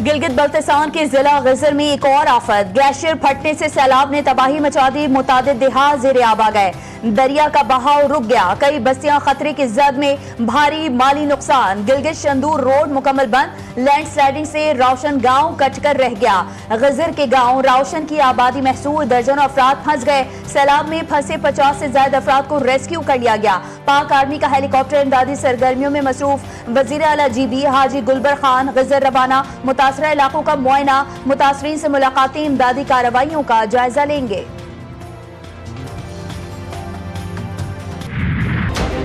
गिलगित बल्तिस्तान के जिला गजर में एक और आफत, ग्लेशियर फटने से सैलाब ने तबाही मचा दी। मुतादिद देहात ज़ेरे आब आ गए, दरिया का बहाव रुक गया, कई बस्तियां खतरे की जद में, भारी माली नुकसान। गिलगित शंदूर रोड मुकम्मल बंद, लैंडस्लाइडिंग से रावशन गांव कटकर रह गया। गजर के गांव रावशन की आबादी महसूर, दर्जनों अफराद फंस गए। सैलाब में फंसे 50 से ज्यादा अफराद को रेस्क्यू कर लिया गया। पाक आर्मी का हेलीकॉप्टर इमदादी सरगर्मियों में मसरूफ। वजीर आला GB हाजी गुलबर खान गजर रवाना, मुतासरा इलाकों का मुआयना, मुतासरीन से मुलाकातें, इमदादी कार्रवाइयों का जायजा लेंगे।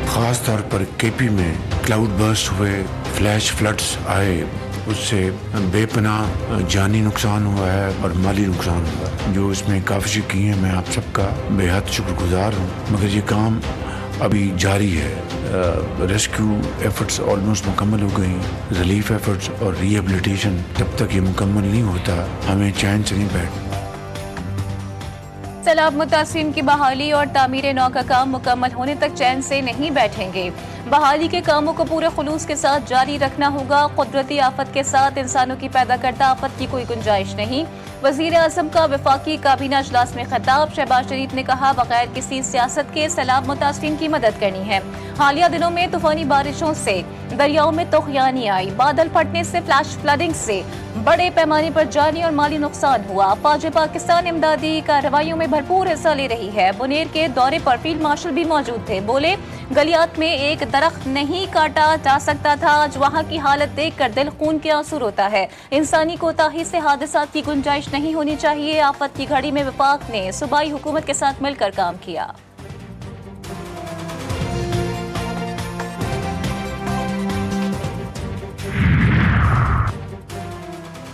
खास तौर पर KP में क्लाउड बर्स्ट हुए, फ्लैश फ्लड्स आए, उससे बेपनाह जानी नुकसान हुआ है और माली नुकसान हुआ है। जो इसमें काफ़ी की है, मैं आप सबका बेहद शुक्रगुजार हूँ। मगर ये काम अभी जारी है। रेस्क्यू एफर्ट्स ऑलमोस्ट मुकम्मल हो गई, रिलीफ एफर्ट्स और रिहेबिलिटेशन जब तक ये मुकम्मल नहीं होता हमें चैन से नहीं बैठना। सैलाब मुतासिरीन की बहाली और तामीर नौ का काम मुकम्मल होने तक चैन से नहीं बैठेंगे। बहाली के कामों को पूरे खुलूस के साथ जारी रखना होगा। कुदरती आफत के साथ इंसानों की पैदा करता आफत की कोई गुंजाइश नहीं। वजीर आजम का वफाकी काबीना इजलास में खिताब, शहबाज शरीफ ने कहा बगैर किसी सियासत के सैलाब मुतासिरीन की मदद करनी है। हालिया दिनों में तूफानी बारिशों से दरियाओं में तूफानी आई, बादल फटने से फ्लैश फ्लडिंग से बड़े पैमाने पर जानी और माली नुकसान हुआ। फौज पाकिस्तान इमदादी कार्रवाइयों में भरपूर हिस्सा ले रही है। बुनेर के दौरे पर फील्ड मार्शल भी मौजूद थे। बोले गलियात में एक दरख्त नहीं काटा जा सकता था। आज वहाँ की हालत देखकर दिल खून के आंसू रोता है। इंसानी कोताही से हादसात की गुंजाइश नहीं होनी चाहिए। आफत की घड़ी में वफाक ने सूबाई हुकूमत के साथ मिलकर काम किया।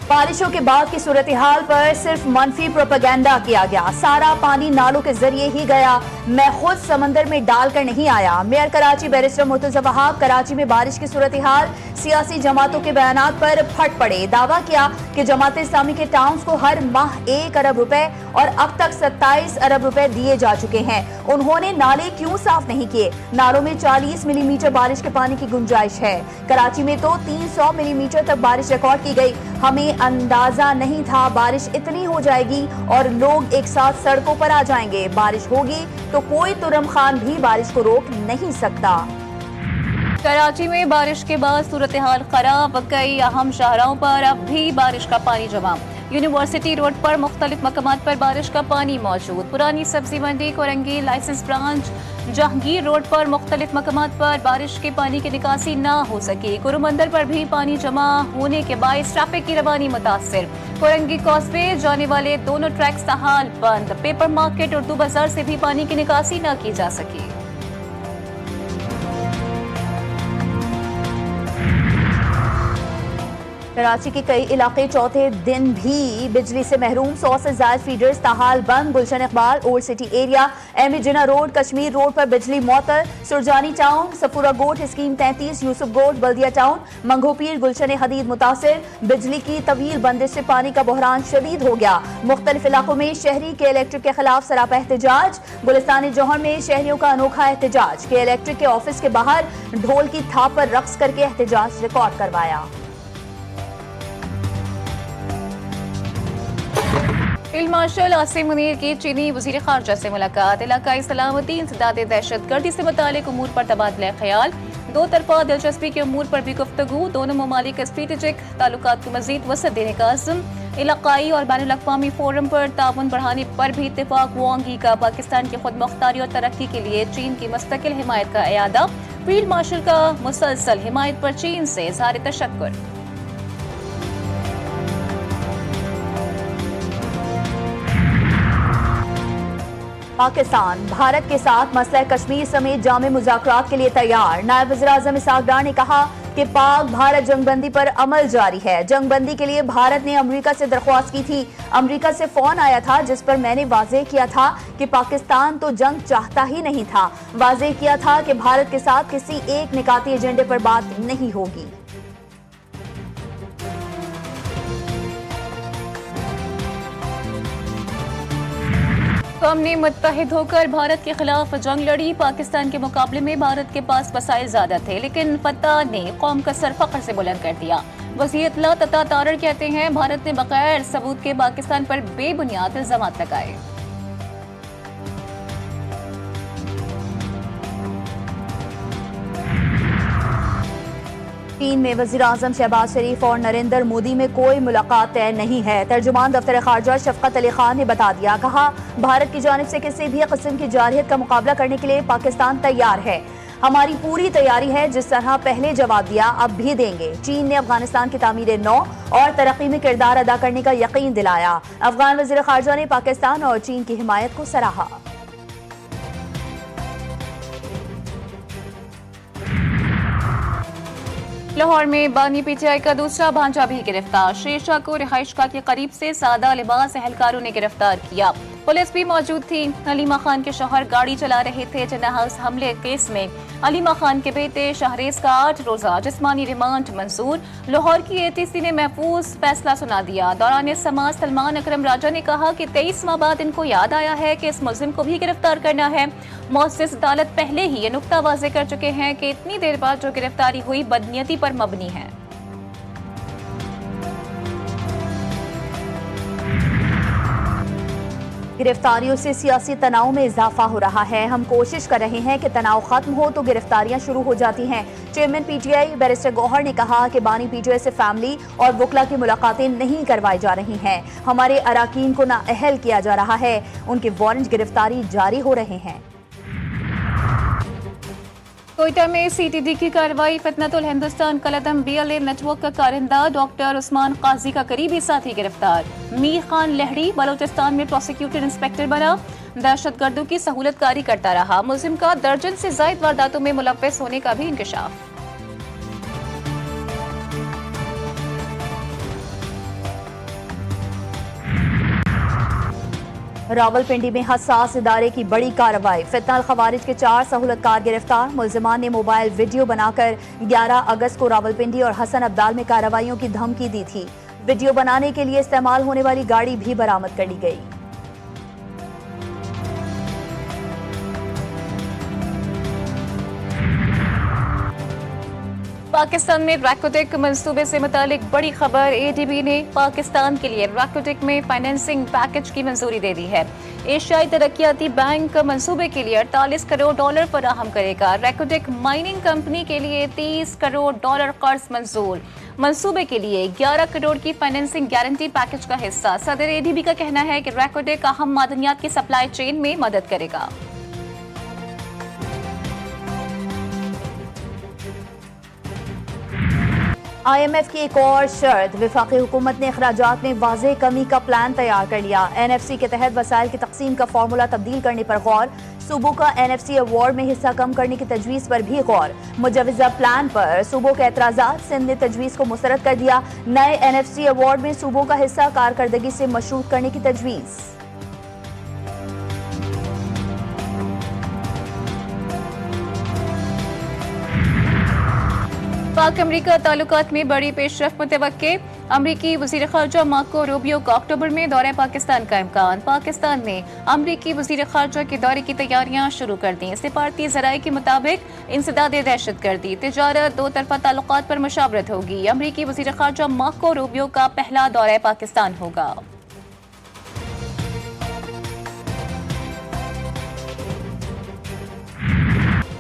बारिशों के बाद की सूरत हाल पर सिर्फ मनफी प्रोपेगेंडा किया गया। सारा पानी नालों के जरिए ही गया, मैं खुद समंदर में डालकर नहीं आया। मेयर कराची बैरिस्टर मुर्तजा वहाब कराची में बारिश की सूरत हाल सियासी जमातों के बयानात पर फट पड़े। दावा किया कि जमात इस्लामी के टाउन्स को हर माह 1 अरब रुपए और अब तक 27 अरब रुपए दिए जा चुके हैं। उन्होंने नाले क्यों साफ नहीं किए? नालों में 40 मिलीमीटर बारिश के पानी की गुंजाइश है। कराची में तो 300 मिलीमीटर तक बारिश रिकॉर्ड की गई। हमें अंदाजा नहीं था बारिश इतनी हो जाएगी और लोग एक साथ सड़कों पर आ जाएंगे। बारिश होगी तो कोई तुरम खान भी बारिश को रोक नहीं सकता। कराची में बारिश के बाद सूरत हाल खराब, कई अहम शाहराहों पर अब भी बारिश का पानी जमा। यूनिवर्सिटी रोड पर मुख्तलिफ मकामात पर बारिश का पानी मौजूद। Purani Sabzi Mandi, Korangi licence branch, Jahangir road पर मुख्तलिफ मकामात पर बारिश के पानी की निकासी न हो सकी। कुरुमंदर पर भी पानी जमा होने के बायस ट्रैफिक की रवानी मुतासिर। कोरंगी कॉसवे जाने वाले दोनों ट्रैक्स हाल बंद। पेपर मार्केट उर्दू बाजार से भी पानी की निकासी न की जा सकी। कराची के कई इलाके चौथे दिन भी बिजली से महरूम। 100 से ज्यादा फीडर्स ताहाल बंद। Gulshan Iqbal, old city area, M Jinnah road, Kashmir road पर बिजली मौतल। Surjani town, Safoora Goth, scheme 33, Yousuf Goth, Baldia town, Manghopir, Gulshan Hadeed मुतासिर। बिजली की तवील बंदिश से पानी का बहरान शदीद हो गया। मुख्तलिफ इलाकों में शहरी के इलेक्ट्रिक के खिलाफ सरापा एहतजाज। गुलिस्तान जौहर में शहरियों का अनोखा एहतजाज। के इलेक्ट्रिक के ऑफिस के बाहर ढोल की थाप पर रक्स करके एहतजाज रिकॉर्ड करवाया। फील्ड मार्शल आसिम मुनीर की चीनी वजीर खारजा से मुलाकात। इलाकाई सलामती, इंसदाद दहशतगर्दी से मुतालिक उमूर पर तबादला ख्याल। दो तरफा दिलचस्पी के उमूर पर भी गुफ्तगू। दोनों ममालिक स्ट्रेटेजिक ताल्लुकात को मजीद वसअत देने का अज़्म। इलाकाई और बैनुल अक़वामी फोरम पर ताउन बढ़ाने पर भी इत्तेफाक। वांग यी का पाकिस्तान की खुद मुख्तारी और तरक्की के लिए चीन की मुस्तकिल हिमायत का इयादा। फील्ड मार्शल का मुसलसल हिमायत पर चीन से इज़हार तशक्कुर। पाकिस्तान भारत के साथ मसला कश्मीर समेत जामे मुज़ाकरात के लिए तैयार। नायब वज़ीर-ए-आज़म इसहाक डार ने कहा कि पाक भारत जंगबंदी पर अमल जारी है। जंगबंदी के लिए भारत ने अमेरिका से दरख्वास्त की थी। अमेरिका से फोन आया था जिस पर मैंने वाज़ेह किया था कि पाकिस्तान तो जंग चाहता ही नहीं था। वाज़ेह किया था कि भारत के साथ किसी एक निकाती एजेंडे पर बात नहीं होगी। कौम ने मुत्तहिद होकर भारत के खिलाफ जंग लड़ी। पाकिस्तान के मुकाबले में भारत के पास वसाइल ज्यादा थे, लेकिन फतह ने कौम का सर फख्र से बुलंद कर दिया। वज़ीर इत्तला तथा तारड़ कहते हैं, भारत ने बगैर सबूत के पाकिस्तान पर बेबुनियाद इल्जामात लगाए। चीन में वज़ीर-ए-आज़म शहबाज शरीफ और नरेंद्र मोदी में कोई मुलाकात तय नहीं है। तर्जुमान दफ्तर खारजा शफकत अली खान ने बता दिया, कहा भारत की जानिब से किसी भी किस्म की जारहियत का मुकाबला करने के लिए पाकिस्तान तैयार है। हमारी पूरी तैयारी है, जिस तरह पहले जवाब दिया अब भी देंगे। चीन ने अफगानिस्तान की तामीर नौ और तरक्की में किरदार अदा करने का यकीन दिलाया। अफगान वज़ीर खारजा ने पाकिस्तान और चीन की हिमायत को सराहा। लाहौर में बानी पीटीआई का दूसरा भांजा भी गिरफ्तार। शेरशाह को रिहाइशगाह के करीब से सादा लिबास एहलकारों ने गिरफ्तार किया। पुलिस भी मौजूद थी। अलीमा खान के शौहर गाड़ी चला रहे थे। जिन्ना हाउस हमले केस में अलीमा खान के बेटे शहरेज का 8 रोजा जिस्मानी रिमांड मंजूर। लाहौर की एटीसी ने महफूज फैसला सुना दिया। दौरान समाज सलमान अकरम राजा ने कहा कि 23 माह बाद इनको याद आया है कि इस मुल्जिम को भी गिरफ्तार करना है। मुअस्सिस अदालत पहले ही ये नुक्ता वाज़े कर चुके हैं कि इतनी देर बाद जो गिरफ्तारी हुई बदनीयती पर मबनी है। गिरफ्तारियों से सियासी तनाव में इजाफा हो रहा है। हम कोशिश कर रहे हैं कि तनाव खत्म हो तो गिरफ्तारियां शुरू हो जाती हैं। चेयरमैन पीटीआई बैरिस्टर गौहर ने कहा कि बानी पीटीआई से फैमिली और वकला की मुलाकातें नहीं करवाई जा रही हैं। हमारे अराकीन को नाअहल किया जा रहा है। उनके वारंट गिरफ्तारी जारी हो रहे हैं। कोयटा में सीटीडी की कार्रवाई। फितनतुल हिंदुस्तान कलदम बीएलए नेटवर्क का कारिंदा डॉक्टर उस्मान काजी का करीबी साथी गिरफ्तार। मीर खान लहड़ी बलोचिस्तान में प्रोसिक्यूटर इंस्पेक्टर बना। दहशतगर्दों की सहूलतकारी करता रहा। मुल्जिम का दर्जन से जायद वारदातों में मुलव्वस होने का भी इंकशाफ। रावलपिंडी में हसास इदारे की बड़ी कार्रवाई। फितनल खवारिज के 4 सहूलतकार गिरफ्तार। मुल्जिमान ने मोबाइल वीडियो बनाकर 11 अगस्त को रावलपिंडी और हसन अब्दाल में कार्रवाइयों की धमकी दी थी। वीडियो बनाने के लिए इस्तेमाल होने वाली गाड़ी भी बरामद कर ली गई। पाकिस्तान में रैकोटेक मंसूबे से मुतालिक बड़ी खबर। एडीबी ने पाकिस्तान के लिए रैकोटेक में फाइनेंसिंग पैकेज की मंजूरी दे दी है। एशियाई तरक्याती बैंक मंसूबे के लिए $48 करोड़ फराहम करेगा। रैकोटेक माइनिंग कंपनी के लिए $30 करोड़ कर्ज मंजूर। मंसूबे के लिए 11 करोड़ की फाइनेंसिंग गारंटी पैकेज का हिस्सा। सदर एडीबी का कहना है कि रैकोटेक अहम मादनियात की सप्लाई चेन में मदद करेगा। IMF की एक और शर्त। वफाकी हुकूमत ने अखराजात में वाज़ेह कमी का प्लान तैयार कर लिया। NFC के तहत वसाइल की तकसीम का फार्मूला तब्दील करने पर गौर। सूबों का NFC अवार्ड में हिस्सा कम करने की तजवीज़ पर भी गौर। मुजवजा प्लान पर सूबों के एतराज़ात। सिंध ने तजवीज़ को मुस्तरद कर दिया। नए NFC अवार्ड में सूबों का हिस्सा कारकर्दगी से मशरूत करने की तजवीज़। पाक अमरीका ताल्लुकात में बड़ी पेशरफ मुतवक्के। अमरीकी वज़ीर ख़ारजा मार्को रूबियो का अक्टूबर में दौरे पाकिस्तान का इम्कान। पाकिस्तान ने अमरीकी वज़ीर ख़ारजा के दौरे की तैयारियां शुरू कर दी। सिफारती ज़राए के मुताबिक इंसदाद दहशतगर्दी, तिजारत, दो तरफा ताल्लुकात पर मशावरत होगी। अमरीकी वज़ीर ख़ारजा मार्को रूबियो का पहला दौरा पाकिस्तान होगा।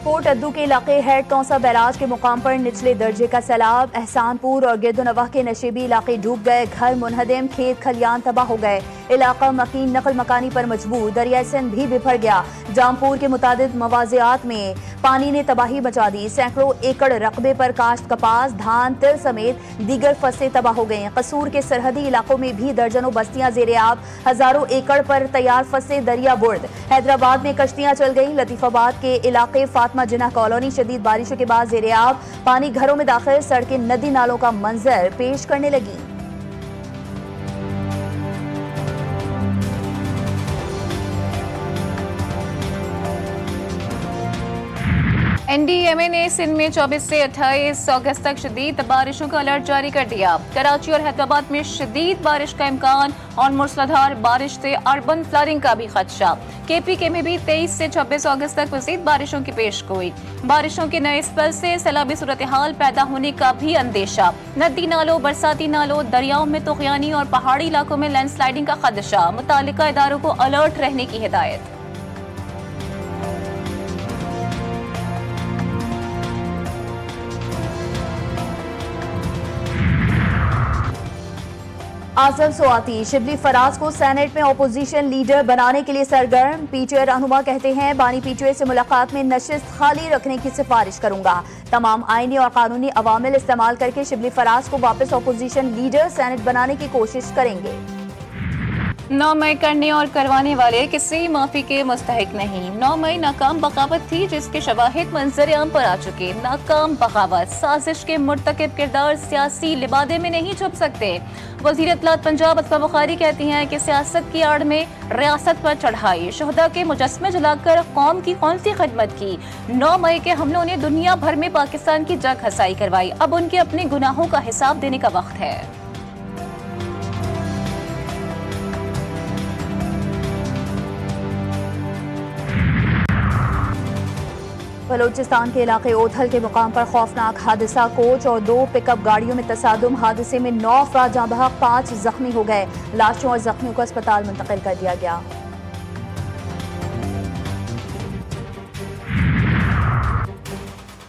कोट अद्दू के इलाके हेड तौसा बैराज के मुकाम पर निचले दर्जे का सैलाब। एहसानपुर और गिरदोनवाह के नशेबी इलाके डूब गए। घर मुनहदम, खेत खलियान तबाह हो गए। इलाका मकीन नकल मकानी पर मजबूर। दरिया सिंध भी बिफर गया। जामपुर के मुतादिद मवाज़ियात में पानी ने तबाही मचा दी। सैकड़ों एकड़ रकबे पर काश्त कपास, धान, तिल समेत दीगर फसलें तबाह हो गई। कसूर के सरहदी इलाकों में भी दर्जनों बस्तियां ज़ेरे आब। हजारों एकड़ पर तैयार फसलें दरिया बुर्द। हैदराबाद में कश्तियां चल गई। लतीफाबाद के इलाके फातिमा जिन्ना कॉलोनी शदीद बारिशों के बाद ज़ेरे आब। पानी घरों में दाखिल। सड़कें नदी नालों का मंजर पेश करने लगी। एनडीएमए ने सिंध में 24 से 28 अगस्त तक शदीद बारिशों का अलर्ट जारी कर दिया। कराची और हैदराबाद में शदीद बारिश का इम्कान और मूसलाधार बारिश से अर्बन फ्लडिंग का भी खदशा। केपीके में भी 23 से 26 अगस्त तक मजीद बारिशों की पेशगोई। बारिशों के नए स्पेल से सैलाबी सूरत हाल पैदा होने का भी अंदेशा। नदी नालों, बरसाती नालों, दरियाओं में तुगयानी और पहाड़ी इलाकों में लैंडस्लाइडिंग का खदशा। मुतालिका इदारों को अलर्ट रहने की हिदायत। आजम स्वाति शिबली फराज को सेनेट में अपोजिशन लीडर बनाने के लिए सरगर्म। पीटीआई रहनुमा कहते हैं बानी पीटीआई से मुलाकात में नशिस्त खाली रखने की सिफारिश करूंगा। तमाम आईनी और कानूनी अवामिल इस्तेमाल करके शिबली फराज को वापस अपोजिशन लीडर सेनेट बनाने की कोशिश करेंगे। 9 मई करने और करवाने वाले किसी माफी के मुस्तहिक नहीं। 9 मई नाकाम बगावत थी जिसके शवाहिद मंजर आम पर आ चुके। नाकाम बगावत साजिश के मुर्तकिब किरदार सियासी लिबादे में नहीं छुप सकते। वज़ीर इत्तलात पंजाब असमा बुखारी कहती हैं कि सियासत की आड़ में रियासत पर चढ़ाई, शहदा के मुजस्मे जलाकर कौम की कौन सी खिदमत की। 9 मई के हमलों ने दुनिया भर में पाकिस्तान की जग हसाई करवाई। अब उनके अपने गुनाहों का हिसाब देने का वक्त है। बलोचिस्तान के इलाके ओथल के मुकाम पर खौफनाक हादसा। कोच और 2 पिकअप गाड़ियों में तसादुम। हादसे में 9 अफराद जाँ बहक, 5 जख्मी हो गए। लाशों और जख्मियों को अस्पताल मुंतकिल कर दिया गया।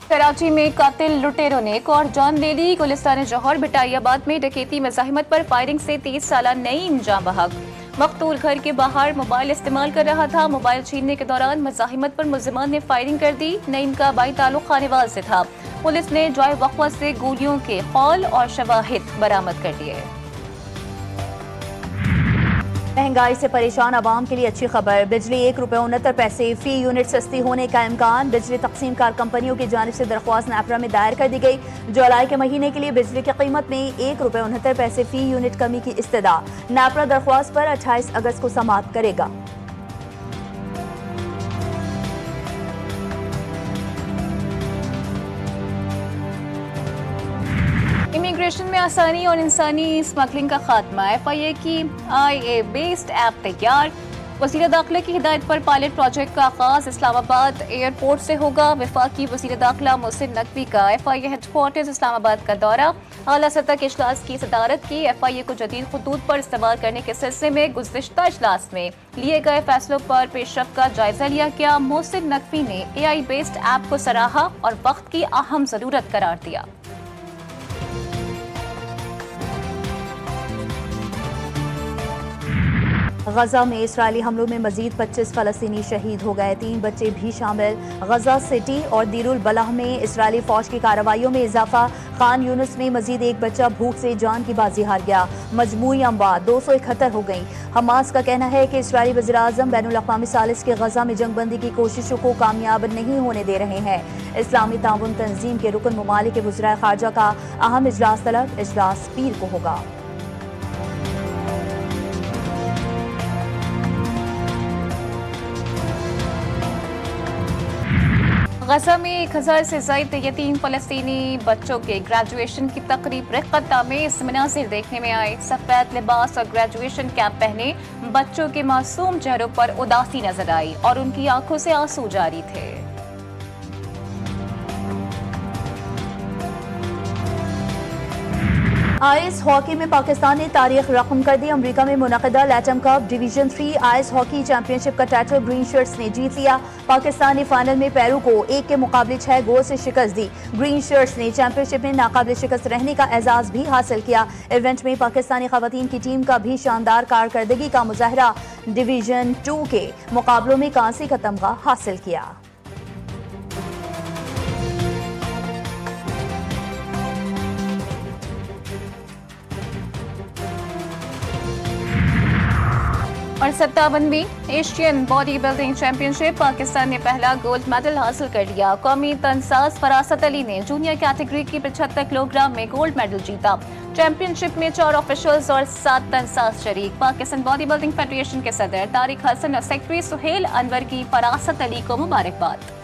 कराची में कातिल लुटेरों ने एक और जान ले ली। गुलिस्तान जौहर भिटाइयाबाद में डकैती मज़ाहिमत पर फायरिंग से 30 साला नईम जाँ बहक। मकतूल घर के बाहर मोबाइल इस्तेमाल कर रहा था। मोबाइल छीनने के दौरान मज़ाहिमत पर मुलजिमान ने फायरिंग कर दी। नईम का बाई ताल्लुक खानेवाल से था। पुलिस ने जॉय वक़्फ़ा से गोलियों के खौल और शवाहिद बरामद कर लिए। महंगाई से परेशान आवाम के लिए अच्छी खबर। बिजली ₹1.69 फी यूनिट सस्ती होने का इम्कान। बिजली तकसीम कार कंपनियों की जानिब से दरख्वास्त नेपरा में दायर कर दी गई। जुलाई के महीने के लिए बिजली की कीमत में ₹1.69 फी यूनिट कमी की इस्तदा। नेपरा दरख्वास्त पर 28 अगस्त को समाअत करेगा। इमिग्रेशन में आसानी और इंसानी स्मगलिंग का खात्मा। FIA की IA बेस्ड ऐप तैयार। वज़ीर दाखिला की हिदायत पर पायलट प्रोजेक्ट का आगाज इस्लामाबाद एयरपोर्ट से होगा। वफाकी वज़ीर दाखिला मोहसिन नकवी का FIA हेडक्वार्टर्स इस्लामाबाद का दौरा। आला सतह के इजलास की सदारत की। FIA को जदीद खतूत पर इस्तेमाल करने के सिलसिले में गुज़िश्ता इजलास में लिए गए फैसलों पर पेशरफ्त का जायजा लिया गया। मोहसिन नकवी ने AI बेस्ड ऐप को सराहा और वक्त की अहम ज़रूरत करार दिया। गजा में इसराइली हमलों में मजीद 25 फलस्तीनी शहीद हो गए, 3 बच्चे भी शामिल। गजा सिटी और दीरुल बलाह में इसराइली फौज की कार्रवाइयों में इजाफा। खान यूनुस में मजीद एक बच्चा भूख से जान की बाजी हार गया। मजमूई अमवात 271 हो गई। हमास का कहना है कि इसराइली वज़ीर-ए-आज़म बैनुल-अक़वामी सालिस के गजा में जंगबंदी की कोशिशों को कामयाब नहीं होने दे रहे हैं। इस्लामी ताउन तंजीम के रुकन ममालिक के वज़ीर ख़ारजा का अहम इजलास तलब। इजलास पीर को होगा। गजा में 1000 से ज़ायद यतीम फलस्तीनी बच्चों के ग्रेजुएशन की तकरीब रिक़्क़त आमेज़ मनाज़िर देखने में आए। सफ़ेद लिबास और ग्रेजुएशन कैप पहने बच्चों के मासूम चेहरों पर उदासी नजर आई और उनकी आंखों से आंसू जारी थे। आइस हॉकी में पाकिस्तान ने तारीख रकम कर दी। अमेरिका में मुनक़िदा Latam cup division 3 ice hockey championship का टाइटल ग्रीन शर्ट्स ने जीत लिया। पाकिस्तान ने फाइनल में पेरू को 1 के मुकाबले 6 गोल से शिकस्त दी। ग्रीन शर्ट्स ने चैंपियनशिप में नाकाबिल शिकस्त रहने का एजाज भी हासिल किया। इवेंट में पाकिस्तानी खवातीन की टीम का भी शानदार कारकर्दगी का मुजाहरा। डिवीजन 2 के मुकाबलों में कांसी का तमगा हासिल किया। और 57वीं Asian bodybuilding championship Pakistan ने पहला गोल्ड मेडल हासिल कर लिया। कौमी तनसाज फरासत अली ने जूनियर कैटेगरी की 75 किलोग्राम में गोल्ड मेडल जीता। चैंपियनशिप में 4 ऑफिशियल्स और 7 तनसाज शरीक। पाकिस्तान बॉडी बिल्डिंग फेडरेशन के सदर तारिक हसन और सेक्रेटरी सुहेल अनवर की फरासत अली को मुबारकबाद।